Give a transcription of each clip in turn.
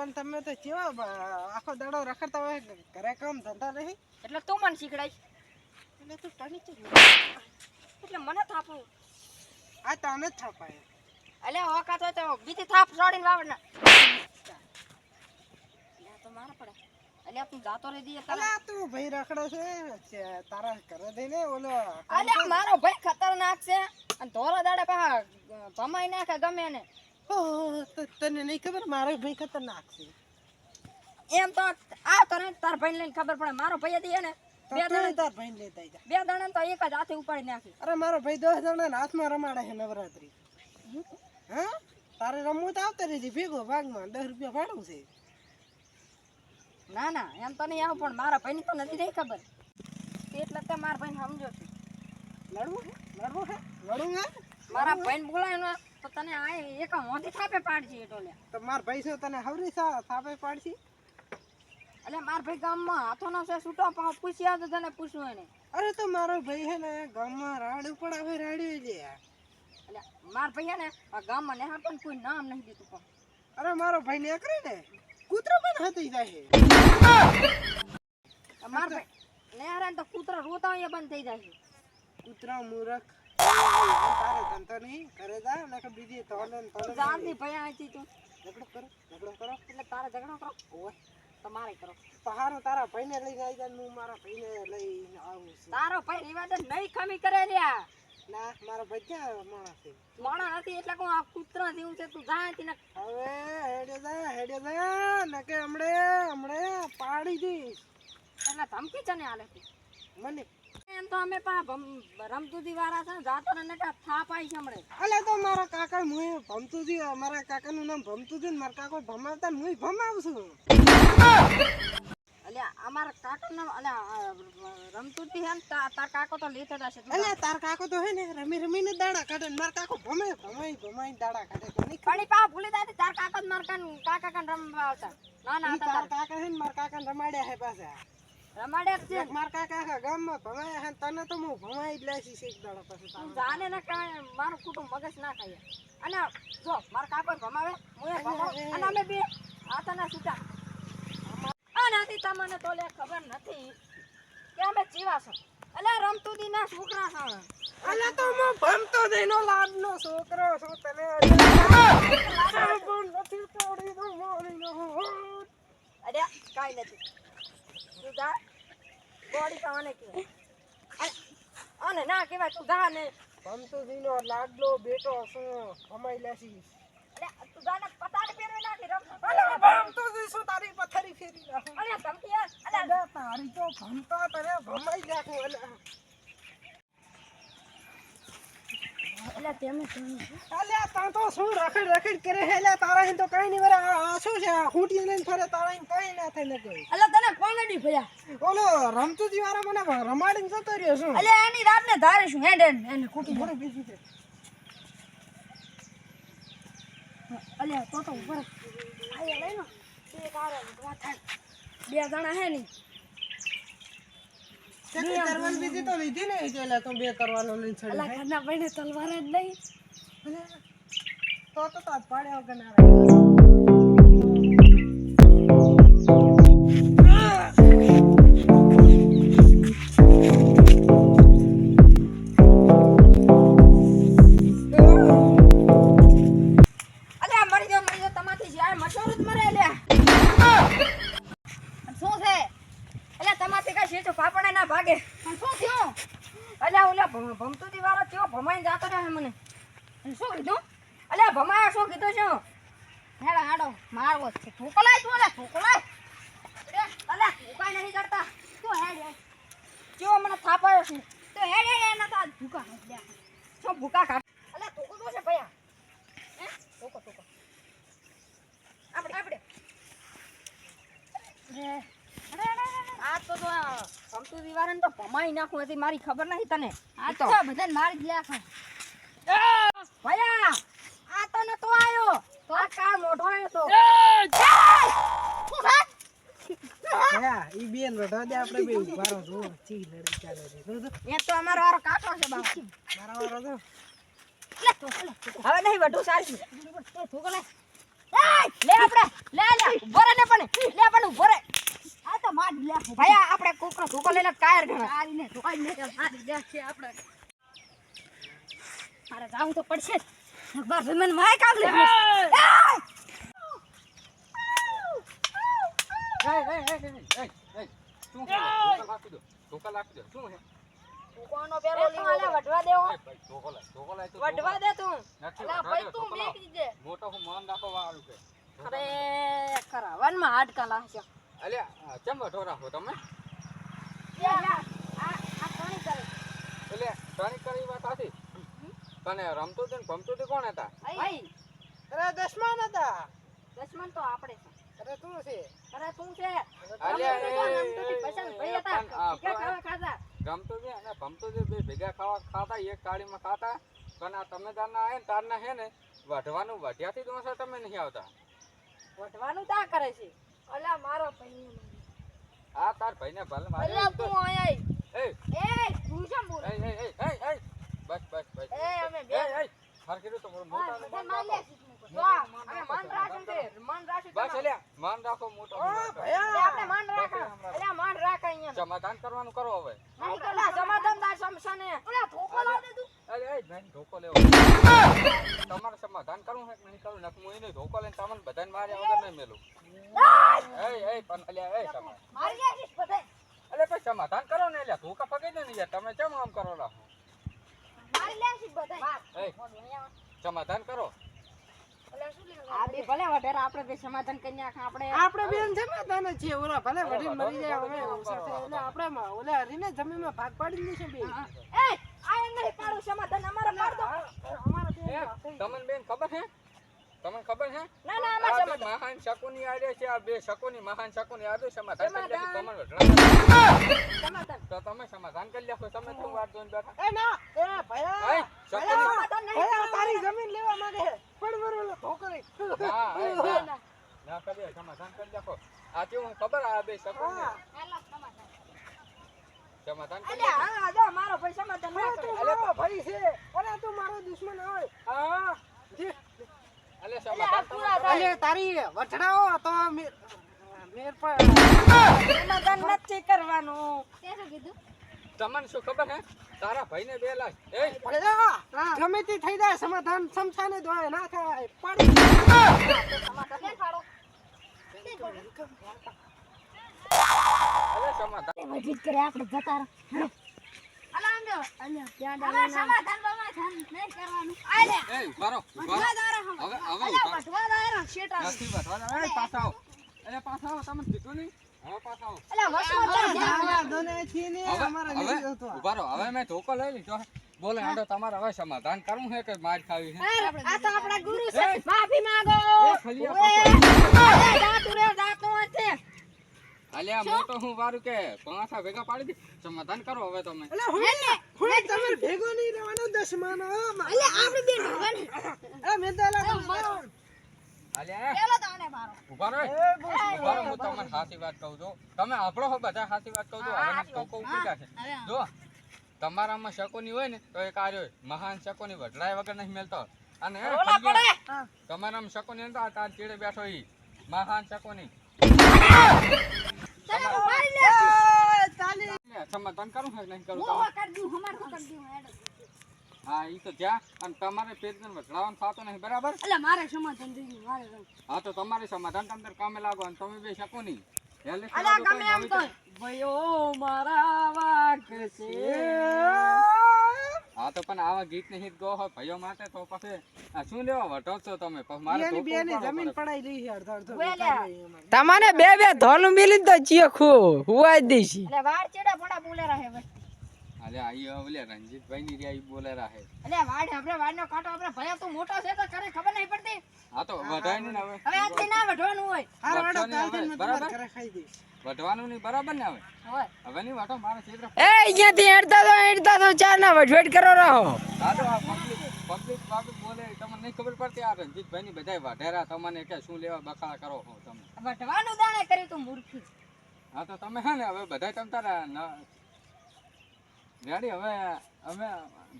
પણ તમે તો કેવા આખો દાડો રખડતા હોય ઘરે કામ ધંધા નહીં એટલે તું મને શીખડાઈ એટલે તું તને ચી એટલે મને થાપું આ તને જ થાપાય અલે ઓકાત હોય તો બીજી થાપ છોડીને વાવડના તો મારા પડે અલે તું જાતો રે દીએ અલા તું ભાઈ રખડે છે તારા ઘરે જઈને ઓલો અલે મારો ભાઈ ખતરનાક છે અને ધોરા દાડે પા ભમાઈ નાખે ગમે ને તને નહીં ખબર મારો ભાઈ ખતરનાક છે એમ તો આ તને તાર ભાઈ લઈને ખબર પડે મારો ભાઈ હતી ને બે દાડા તાર ભાઈ લેતા જા બે દાડા તો એક જ હાથે ઉપાડી નાખી અરે મારો ભાઈ 10 જણા હાથમાં રમાડે છે નવરાત્રી હા તારે રમવું તો આવતા રહેજે ભેગો ભાગમાં 10 રૂપિયા ભાડું છે ના ના એમ તો નહીં આવું પણ મારા ભાઈની તો નથી રહી ખબર એટલે તે મારા ભાઈને સમજો છું લડવું છે મારા ભાઈને બોલાય ને તો તને આ એક મોટી થાપે પાડશે ટોલે તો માર ભાઈ છે તને હવરી થાપે પાડશી એટલે મારા ભાઈ ગામમાં હાથોનો છે છૂટો પૂછ્યા તો તને પૂછવું એને અરે તો મારો ભાઈ હે ને ગામમાં રાડું પડાવે રાડ્યું લે એટલે મારા ભાઈ ને આ ગામમાં નેહાર પણ કોઈ નામ નહીં દીધું પણ અરે મારો ભાઈ ને કરે ને કૂતરો પણ હતી જાય મારા ભાઈ નેહાર તો કૂતરા રોતા હોય બંધ થઈ જાય છે કૂતરા મૂરખ તારે ધંધો નહીં કરે જા ને કે બીજી તોલે જાનથી ભાઈ આથી તું ઝઘડો કરો એટલે તારે ઝઘડો કરો ઓય તમારે કરો પહાડો તારા ભાઈને લઈને આવી જા હું મારા ભાઈને લઈને આવું છું તારો ભાઈ રિવાજ નહીં કમી કરે લ્યા ના મારા ભાઈ ક્યાં માણસ છે મોણા નથી એટલે હું આ કૂતરા જેવું છે તું જા ને હવે હેડે જા ને કે હમણે પાડી દઈશ એટલે ધમકી છે ને આલે મને એમ તો અમે પા રમતુજી વાળા છે જાતો ને કે થાપ આવી છે હમણે અલે તો મારા કાકા મુય ભમતુજી મારા કાકાનું નામ ભમતુજી ને મારા કાકો ભમાવતા મુય ભમાવું છું અલે અમારા કાકા નામ અલે રમતુજી હે ને તાર કાકો તો લેતે જશે અલે તાર કાકો તો હે ને રમીને દાડા કાઢે ને મારા કાકો ભમાઈ દાડા કાઢે તો નહીં પણ પા ભૂલી દાદી તાર કાકા જ માર કાકા કાન રમવા આવતા ના તાર કાકા હે ને મારા કાકાને રમાડ્યા હે પાછા રમાડે છે મારા કાકા આખા ગામમાં ભમાયા હે તને તો હું ભમાઈ જ લેશી એક દાડા પછી તું જાને ને કાંઈ મારું કુટુંબ મગજ ના ખાય અને જો મારા કાકો ભમાવે હું ભમાવ અને અમે બે હાથના છૂટા આનાથી તમને તો લે ખબર નથી કે અમે જીવા છો અલે રમતુદી ના છોકરા છો અલે તો હું ભમતો દેનો લાડનો છોકરો છું તને નથી તોડી દો મોરી નો અરે કાઈ નથી તું જા બોડી કાને કે અને ના કેવાય તું જા ને ભમતો દેનો લાડલો બેટો છું ભમાઈ લેશી અરે તું જા ને પતાડ પહેરવે નાખી રમ અલે ભમતો દે શું તારી પથરી ફેરી નાખું અરે ધમકી અરે તારી તો ભમતા તને ભમાઈ નાખું અલે તેમે અલ્યા તા તો શું રખડ કરે હે લે તારા હે તો કઈ નહીં વરા શું છે ખૂટી લઈને ફરે તારા હે કઈ ના થાય ને કોઈ અલે તને કોણ ડી ભયા ઓલો રમતુજી વાળા મને રમાડીને જતો રહ્યો શું અલે એની રાત ને ધારે શું હેડ એને કુટી બોલે બીજું છે અલે તો ઉપર આયા લઈ નો તે કારે વાત થાય બે જણા હે ની તરવાલ બીજી તો લીધી ને એટલે તો બે તરવાલો લઈને ચડી અલા ઘરના ભાઈને તલવાર જ નહીં તો તાત પાડ્યા વગર ના ભમતુજી વાળો કેવો ભમાઈને જાતો રહે મને શું કીધું અલ્યા ભમાયા શું કીધું શું હેડો હેડો મારવો છે ઠોકલાય તું ઠોકલાય અલ્યા ઠોકાય નહીં કરતા તું હેડ કેવો મને થાપાયો છે તો હેડ એના તો ભૂકા શું ભૂકા કાઢ અલ્યા ઠોકો તો છે ભયા હે ઠોકો આપણે આ તો ભમતુજી વાળાને તો ભમાઈ નાખું હતી મારી ખબર નહીં તને આ તો બધાને મારી જ નાખો ભયા આ તો નતો આયો તો આ કાર મોઢો આયો તો હા ઈ બેન રઢા દે આપણે બે ઉભારો જો ચી લડી ચાલે છે એ તો અમારો વારો કાકો છે બાપુ મારા વારો જો હવે નહીં વધુ સારી ઠોકો લે લે આપણે લે ઉભો રે ને પણ લે પણ ઉભો રે આ તો માર લે ભાઈ આપણે કોકનો ધોકો લઈને કાયર ગણા આરીને ધોકાઈ ને મારી દે છે આપણે મારે જાવું તો પડશે બસ મને માય કામ લે શું ધોકા લાગી દો શું હે કોનો પેરો લીવો વઢવા દેવો ધોકો લાય વઢવા દે તું નથી અલા ભાઈ તું મેકી દે મોટો હું માન રાખો વાળું કે અરે ખરા વનમાં હાડકા લાગશે અલ્યા કેમ વઢો રાખો તમે આ કોણી કરે એટલે ટણી કરી વાત હતી તને રમતું હતું ને ભમતું હતું કોણ હતા ભાઈ અરે દશમાન હતા. દશમન તો આપણે છે અરે તું છે. અરે તું છે અલ્યા ભાઈ હતા ખાવા ખાતા રમતું છે અને ભમતું છે બે ભેગા ખાતા એક થાળીમાં ખાતા પણ આ તમે તારના આયા ને તારના હે ને વઢવાનું વઢ્યાથી તો હશે તમે નહીં આવતા વઢવાનું તા કરે છે અલા મારો ભાઈ આ તાર ભાઈને ભલે મારે અલા તું આય એ તું કેમ બોલ એ બસ એ અમે બે હરખી તો મોટા ને માન લે અમે માન રાખે છે માન રાખે બસ અલ્યા માન રાખો મોટો આપણે માન રાખે અલા માન રાખે અહીંયા સમાધાન કરવાનું કરો હવે નહીં કલા સમાધાન દાર સમસાને ઓલા ધોકો લાવ દે તું અરે નહીં ધોકો લેવો તમારે સમાધાન કરવું છે કે નહીં કરવું નક હું એને ધોકો લઈને તમને બધાને માર્યા વગર નહીં મેલું એ પણ અલ્યા એ સમાધાન મારી ગયા છે બધાય અલે ભાઈ સમાધાન કરો ને અલ્યા ધોકા પકડી દે ને યાર તમે કેમ આમ કરો રાખો મારી લે છે બધાય એ સમાધાન કરો ઓલા શું લેવા આ બે ભલે વઢેર આપણે બે સમાધાન કરી નાખ આપણે આપણે બેન જમાદાન જ છે. ઓલા ભલે વડીલ મરી જાય હવે સાથે એટલે આપણે ઓલા હરીને જમીનમાં ભાગ પાડી દેશે બે. એ આ નહીં પાડું સમાધાન અમારે પાડ દો અમારે બે તમને બેન ખબર હે તમને ખબર હે ના ના આ અમારે બે સમાધાન મહાન શકુની આડે છે આ બે શકુની મહાન શકુની આડે સમાધાન કરી લે સમાધાન. તમારે સમાધાન તો તમે સમાધાન કરી લ્યો તમે શું વાત જોઈને બેઠા એ ના એ ભયા એ શકુની સમાધાન નહીં ભયા તારી જમીન લેવા માંગે છે. પણ બરોબર ધોકો રે. ના એ ના ના ના ના કરીએ સમાધાન કરી લ્યો આ કેવું ખબર આ બે શકુની એલા સમાધાન સમાધાન કરી અલ્યા હા જો મારો ભાઈ સમાધાન ના કરે તું મારો ભાઈ છે. ઓલા તું મારો દુશ્મન હોય. હા જે અલે અલ્યા આ સમાધાન પૂરા થાય અલે તારી વઠડાઓ તો મેર પર સમાધાન નથી કરવાનું તે શું કીધું તમને શું ખબર હે તારા ભાઈને 2 લાખ એ ભયા ગમે તે થઈ જાય સમાધાન સમસાને દોય ના થાય પાડી સમાધાન નહીં પાડો અલે સમાધાન વજીત કરે આપણે જતા રહો અલા આમ જો અલ્યા ત્યાં ડાલે સમાધાન સમાધાન નહીં કરવાનું આલે એ ઉભારો ઉભારો હવે વટવા દાયરા શેટા નથી બતવા એ પાછા આવો અલે પાછા આવો તમને કીધું નહીં હવે પાછા આવો અલા વસમાં અમારા દોને છે ને અમારા હવે નહીં હતો ઉભારો હવે મેં ધોકો લઈ લીધો બોલે આડો તમારે હવે સમાધાન કરવું છે કે માર ખાવી છે આ તો આપણા ગુરુ છે માફી માંગો એ ખલિયા જાતું છે અલ્યા મોટો હું વારું કે પાંચા ભેગા પાડી દી સમાધાન કરો હવે તમે અલે હું તમારે ભેગો નહીં રહેવાનો દશમાનો અલે આપણે બે ઢોગણ એ મેદાલા અલ્યા પેલો તો આને મારો ઉભારો ઉભારો હું તમને સાચી વાત કહું છું તમે આપણો હો બધા સાચી વાત કહું છું હવે મને ધોકો ઉભી જશે જો તમારામાં શકોની હોય ને તો એક આર્યો મહાન શકોની વઢડાય વગર નહીં મેલતો અને તમારામાં શકોની નતો આ તાર ચીડે બેઠો ઈ મહાન શકોની ચલો મારી લે સમાધાન કરું છે નહીં કરું હું કરી દઉં હમાર તો કરી દઉં હેડ હા ઈ તો જ્યાં અને તમારે પેટને વઢડાવાનું થતું નહીં બરાબર અલે મારે સમાધાન થઈ ગયું મારે હા તો તમારે સમાધાન તમને કામે લાગો અને તમે બે શકોની અલે ગમે એમ તો ભયો મારા વાક છે હા તો પણ આવા ગીત ને હિત ગો હોય ભાઈઓ માટે તો પછી આ શું લેવા વટો છો તમે પછી મારે એની ધોકો બેની ઉપાડવો જમીન પડે. પડાઈ રહી છે અડધો અડધો બોલ્યા. તમારે બે બે ધોલું મિલી તો ચીખું હુવાઈ દેશી અલે વાડ ચેડા ફોડા બોલે રહે ભાઈ અલે આઈ ઓલે રંજીતભાઈ ની રી બોલે રાહે અલે વાડ આપણે વાડનો કાંટો આપણે ભયા તું મોટો છે તો કરે ખબર નહીં પડતી હા તો વઢાય ને હવે હવે આજથી ના વઢવાનું હોય હારો હાડો વટવાની કાલ હવે, તમે બરાબર? ઘરે ખાઈ દઈશ વઢવાનું નહીં બરાબર ને હવે હોય હવે નહીં વાટો મારે ક્ષેત્ર એ અહીંયાથી હેડતા તો ચાર ના વઢવેટ કરો રહો હા તો આ પબ્લિક બોલે તમને નહીં ખબર પડતી આ રંજીતભાઈ ની બધાય વાઢેરા તમને કે શું લેવા બખાડા કરો છો તમે વઢવાનું દાણે કરી તું મૂર્ખી હા તો તમે હે ને હવે બધાય તમ તારા રેડી હવે અમે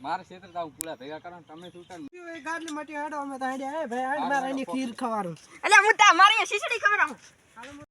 મારા ક્ષેત્ર તાવ પૂરા ભેગા કરો ને તમે શું કરે એ ગાડલી માટે હેડો અમે તો હેડ્યા હે ભાઈ હાડ મારે એની ખીર ખવારું એટલે હું મારી શીશડી ખબર આવું